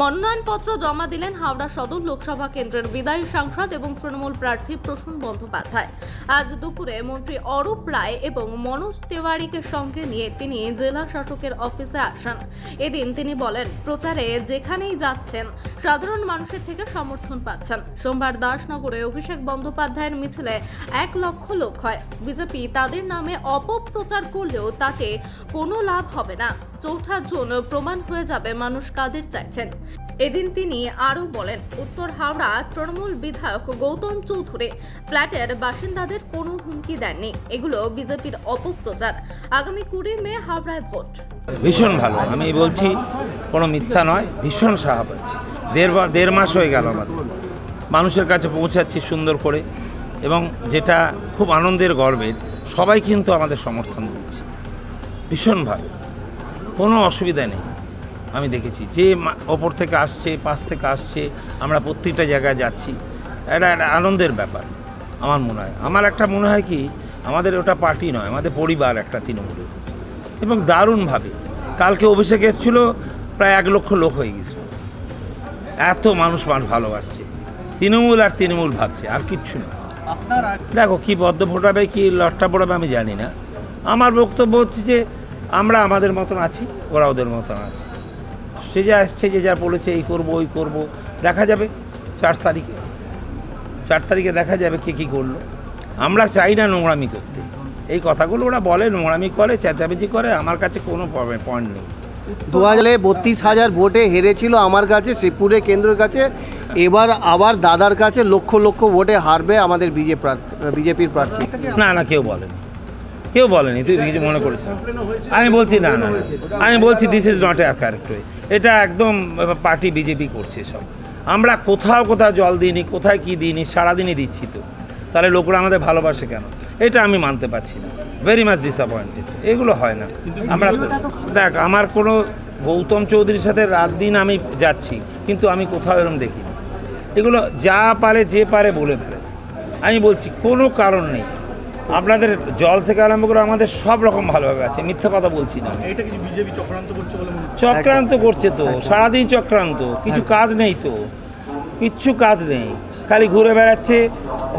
মনোনয়নপত্র জমা দিলেন হাওড়া সদর লোকসভা কেন্দ্রের বিদায়ী সাংসদ এবং তৃণমূল প্রার্থী প্রসূন বন্দ্যোপাধ্যায়। আজ দুপুরে মন্ত্রী অরূপ রায় এবং মনোজ তেওয়ারিকে সঙ্গে নিয়ে তিনি জেলা শাসকের অফিসে আসেন। এদিন তিনি বলেন, প্রচারে যেখানেই যাচ্ছেন সাধারণ মানুষের থেকে সমর্থন পাচ্ছেন। সোমবার দাসনগরে অভিষেক বন্দ্যোপাধ্যায়ের মিছিলে 1 লক্ষ লোক হয়। বিজেপি তাদের নামে অপপ্রচার করলেও তাতে কোনো লাভ হবে না। 4 জুন প্রমাণ হয়ে যাবে মানুষ কাদের চাইছেন। এদিন তিনি আরও বলেন, উত্তর হাওড়া তৃণমূল বিধায়ক গৌতম চৌধুরী ফ্ল্যাটের বাসিন্দাদের কোনো হুমকি দেননি। এগুলো বিজেপির অপপ্রচার। আগামী 20 মে হাওড়ায় ভোট। ভীষণ ভালো, আমি বলছি কোনো মিথ্যা নয়, ভীষণ সাহা পাচ্ছি। দেড় মাস হয়ে গেল আমাদের, মানুষের কাছে পৌঁছাচ্ছি সুন্দর করে, এবং যেটা খুব আনন্দের গর্বের, সবাই কিন্তু আমাদের সমর্থন দিচ্ছে। ভীষণ ভালো, কোনো অসুবিধা নেই। আমি দেখেছি যে ওপর থেকে আসছে, পাশ থেকে আসছে, আমরা প্রত্যেকটা জায়গায় যাচ্ছি, এটা একটা আনন্দের ব্যাপার। আমার মনে হয়, মনে হয় কি, আমাদের ওটা পার্টি নয়, আমাদের পরিবার একটা তৃণমূলের। এবং দারুণভাবে কালকে অভিষেক এসেছিল, প্রায় 1 লক্ষ লোক হয়ে গেছিল। এত মানুষ ভালোবাসছে, তৃণমূল আর তৃণমূল ভাবছে, আর কিচ্ছু না। দেখো কি বদ্ধ ফোটাবে কি লটটা পড়াবে আমি জানি না। আমার বক্তব্য হচ্ছে যে আমরা আমাদের মতন আছি, ওরা ওদের মতন আছে। সে যা আসছে, যে যা বলেছে এই করব ওই করব, দেখা যাবে 4 তারিখে দেখা যাবে কে কী করলো। আমরা চাই না নোংরামি করতে, এই কথাগুলো ওরা বলে, নোংরামি করে, চেঁচামেচি করে, আমার কাছে কোনো পয়েন্ট নেই। 2032,000 ভোটে হেরেছিল আমার কাছে, শ্রীপুরের কেন্দ্রের কাছে। এবার আবার দাদার কাছে লক্ষ লক্ষ ভোটে হারবে আমাদের বিজেপির প্রার্থী। না কেউ বলেনি, তুই কিছু মনে করিস না। আমি বলছি না, আমি বলছি this is not a character. এটা একদম পার্টি বিজেপি করছে সব। আমরা কোথাও জল দিইনি, কোথায় কি দিইনি, সারাদিনই দিচ্ছি তো। তাহলে লোকরা আমাদের ভালোবাসে কেন? এটা আমি মানতে পারছি না। Very much disappointed. এগুলো হয় না। আমরা দেখ, আমার কোনো গৌতম চৌধুরীর সাথে রাত দিন আমি যাচ্ছি, কিন্তু আমি কোথাও এরকম দেখিনি। এগুলো যা পারে যে পারে বলে ফেলে। আমি বলছি কোনো কারণ নেই। আপনাদের জল থেকে আরম্ভ করে আমাদের সব রকম ভালোভাবে আছে, মিথ্যা কথা বলছি না। চক্রান্ত করছে তো, সারাদিন চক্রান্ত, কিছু কাজ নেই তো, কিচ্ছু কাজ নেই, খালি ঘুরে বেড়াচ্ছে,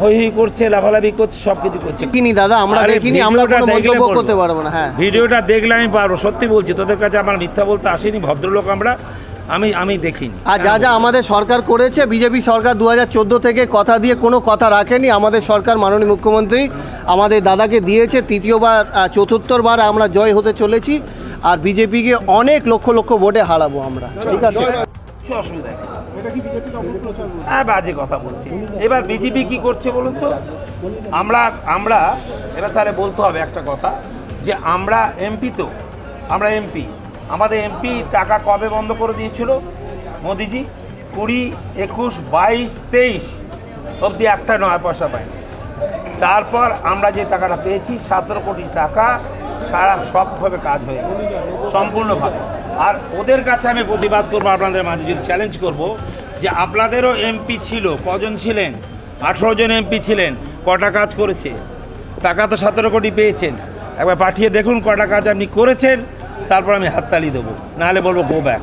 হই করছে, লাফালাফি করছে, সব কিছু করছে। কিনি দাদা, আমরা দেখিনি, আমরা কোনো মন্তব্য করতে পারবো না। হ্যাঁ, ভিডিওটা দেখলে আমি পারবো, সত্যি বলছি, তোদের কাছে আমার মিথ্যা বলতে আসেনি, ভদ্রলোক আমরা। আমি দেখিনি। আর যা আমাদের সরকার করেছে, বিজেপি সরকার 2014 থেকে কথা দিয়ে কোনো কথা রাখেনি। আমাদের সরকার, মাননীয় মুখ্যমন্ত্রী আমাদের দাদাকে দিয়েছে। 4বার আমরা জয় হতে চলেছি, আর বিজেপিকে অনেক লক্ষ লক্ষ ভোটে হারাবো আমরা। ঠিক আছে, অসুবিধা নেই। হ্যাঁ, বাজে কথা বলছি। এবার বিজেপি কি করছে বলুন তো? আমরা এবার তাহলে বলতে হবে একটা কথা, যে আমরা এমপি, আমাদের এমপি টাকা কবে বন্ধ করে দিয়েছিল মোদিজি? 20, 21, 22, 23 অবধি একটা 9 পয়সা পাই। তারপর আমরা যে টাকাটা পেয়েছি 17 কোটি টাকা, সারা সবভাবে কাজ হয়ে গেছে সম্পূর্ণভাবে। আর ওদের কাছে আমি প্রতিবাদ করবো, আপনাদের মাঝে যদি চ্যালেঞ্জ করব, যে আপনাদেরও এমপি ছিল, কজন ছিলেন? 18 জন এমপি ছিলেন, কটা কাজ করেছে? টাকা তো 17 কোটি পেয়েছেন, একবার পাঠিয়ে দেখুন কটা কাজ আপনি করেছেন, তারপর আমি হাততালি দেবো, নাহলে বলবো গো ব্যাক।